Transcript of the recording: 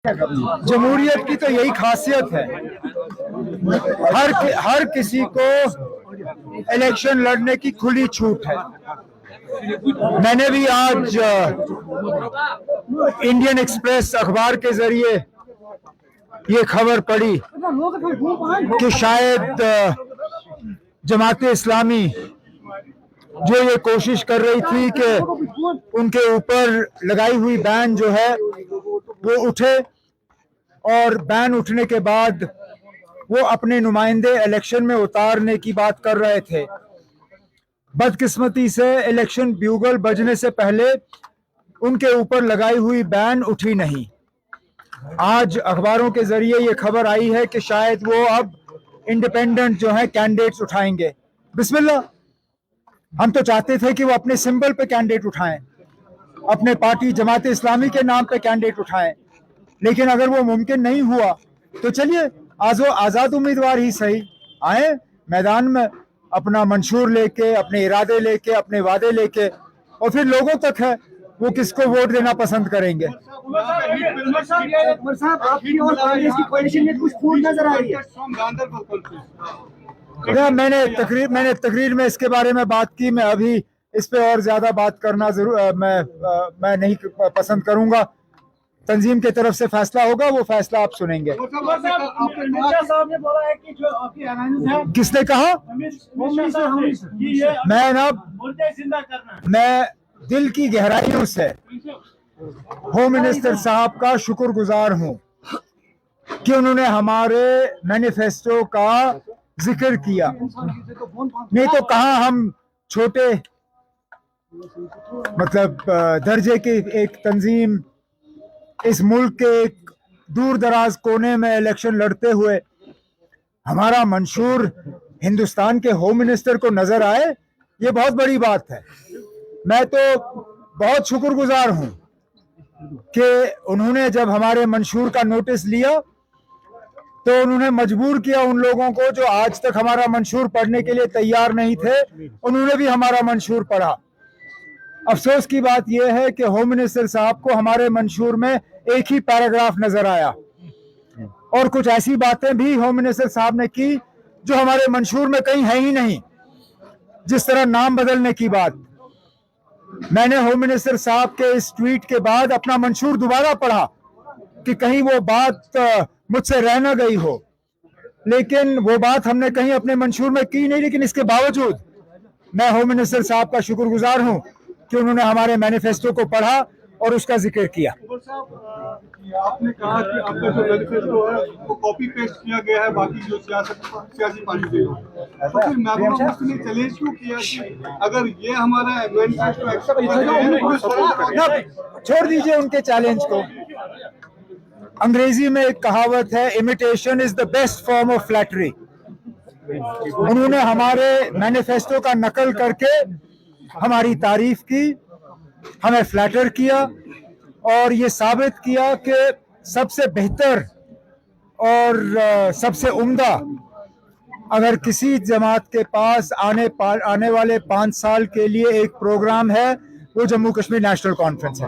जमहूरियत की तो यही खासियत है, हर किसी को इलेक्शन लड़ने की खुली छूट है। मैंने भी आज इंडियन एक्सप्रेस अखबार के जरिए ये खबर पढ़ी कि शायद जमाते इस्लामी जो ये कोशिश कर रही थी कि उनके ऊपर लगाई हुई बैन जो है वो उठे, और बैन उठने के बाद वो अपने नुमाइंदे इलेक्शन में उतारने की बात कर रहे थे। बदकिस्मती से इलेक्शन ब्यूगल बजने से पहले उनके ऊपर लगाई हुई बैन उठी नहीं। आज अखबारों के जरिए ये खबर आई है कि शायद वो अब इंडिपेंडेंट जो है कैंडिडेट्स उठाएंगे। बिस्मिल्लाह, हम तो चाहते थे कि वो अपने सिंबल पे कैंडिडेट उठाएं, अपने पार्टी जमाते इस्लामी के नाम पे कैंडिडेट उठाएं, लेकिन अगर वो मुमकिन नहीं हुआ तो चलिए आजाद उम्मीदवार ही सही आए मैदान में, अपना मंशूर लेके, अपने इरादे लेके, अपने वादे लेके, और फिर लोगों तक है वो किसको वोट देना पसंद करेंगे। मैंने तकरीर में इसके बारे में बात की। मैं अभी इस पे और ज्यादा बात करना मैं नहीं पसंद करूंगा। तंजीम की तरफ से फैसला होगा, वो फैसला आप सुनेंगे। साहब ने बोला है कि जो आपकी है, किसने कहा? मैं दिल की गहराइयों से होम मिनिस्टर साहब का शुक्रगुजार हूं कि उन्होंने हमारे मैनिफेस्टो का जिक्र किया। नहीं तो कहाँ हम छोटे दर्जे की एक तंजीम इस मुल्क के एक दूर दराज कोने में इलेक्शन लड़ते हुए हमारा मंशूर हिंदुस्तान के होम मिनिस्टर को नजर आए, ये बहुत बड़ी बात है। मैं तो बहुत शुक्रगुजार हूं कि उन्होंने जब हमारे मंशूर का नोटिस लिया तो उन्होंने मजबूर किया उन लोगों को जो आज तक हमारा मंशूर पढ़ने के लिए तैयार नहीं थे, उन्होंने भी हमारा मंशूर पढ़ा। अफसोस की बात यह है कि होम मिनिस्टर साहब को हमारे मंशूर में एक ही पैराग्राफ नजर आया, और कुछ ऐसी बातें भी होम मिनिस्टर साहब ने की जो हमारे मंशूर में कहीं है ही नहीं, जिस तरह नाम बदलने की बात। मैंने होम मिनिस्टर साहब के इस ट्वीट के बाद अपना मंशूर दोबारा पढ़ा कि कहीं वो बात मुझसे रह न गई हो, लेकिन वो बात हमने कहीं अपने मंशूर में की नहीं। लेकिन इसके बावजूद मैं होम मिनिस्टर साहब का शुक्रगुजार हूं कि उन्होंने हमारे मैनिफेस्टो को पढ़ा और उसका जिक्र किया। आपने कहा कि आपका जो मैनिफेस्टो है वो कॉपी पेस्ट किया गया है बाकी जो सियासी पार्टी के लोग, तो फिर महबूबा मुफ्ती ने चैलेंज क्यों किया कि अगर ये हमारा मैनिफेस्टो एक्सेप्ट छोड़ दीजिए उनके चैलेंज को। अंग्रेजी में एक कहावत है, imitation is the best form of flattery. उन्होंने हमारे मैनिफेस्टो का नकल करके हमारी तारीफ की, हमें फ्लैटर किया, और ये साबित किया कि सबसे बेहतर और सबसे उम्दा अगर किसी जमात के पास आने वाले 5 साल के लिए एक प्रोग्राम है, वो जम्मू कश्मीर नेशनल कॉन्फ्रेंस है।